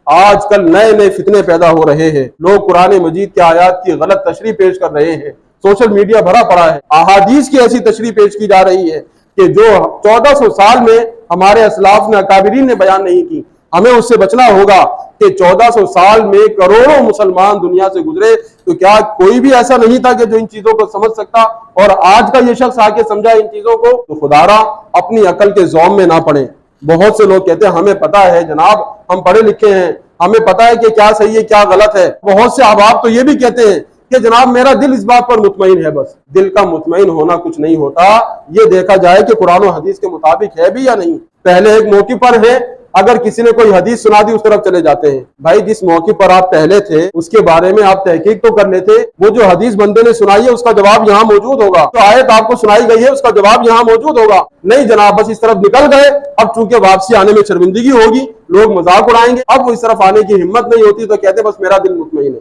آج کل نئے نئے فتنے پیدا ہو رہے ہیں، لوگ قرآن مجید کے آیات کی غلط تشریح پیش کر رہے ہیں، سوشل میڈیا بھرا پڑا ہے، احادیث کی ایسی تشریح پیش کی جا رہی ہے کہ جو 1400 سال میں ہمارے اسلاف نے اکابرین نے بیان نہیں کی۔ ہمیں اس سے بچنا ہوگا کہ 1400 سال میں کروڑوں مسلمان دنیا سے گزرے، تو کیا کوئی بھی ایسا نہیں تھا کہ جو ان چیزوں کو سمجھ سکتا، اور آج کا یہ شخص آ کے سمجھا ان چیزوں کو؟ تو خدارا اپنی عقل کے زوم میں نہ پڑیں۔ بہت سے لوگ کہتے ہیں ہمیں پتا ہے جناب، ہم پڑھے لکھے ہیں، ہمیں پتا ہے کہ کیا صحیح ہے کیا غلط ہے۔ بہت سے احباب تو یہ بھی کہتے ہیں کہ جناب میرا دل اس بات پر مطمئن ہے۔ بس دل کا مطمئن ہونا کچھ نہیں ہوتا، یہ دیکھا جائے کہ قرآن و حدیث کے مطابق ہے بھی یا نہیں۔ پہلے ایک موقع پر ہے، اگر کسی نے کوئی حدیث سنا دی اس طرف چلے جاتے ہیں۔ بھائی جس موقع پر آپ پہلے تھے اس کے بارے میں آپ تحقیق تو کر لیتے، وہ جو حدیث بندے نے سنائی ہے اس کا جواب یہاں موجود ہوگا، جو آیت آپ کو سنائی گئی ہے اس کا جواب یہاں موجود ہوگا۔ نہیں جناب، بس اس طرف نکل گئے، اب چونکہ واپسی آنے میں شرمندگی ہوگی، لوگ مذاق اڑائیں گے، اب وہ اس طرف آنے کی ہمت نہیں ہوتی، تو کہتے بس میرا دل مطمئن ہے۔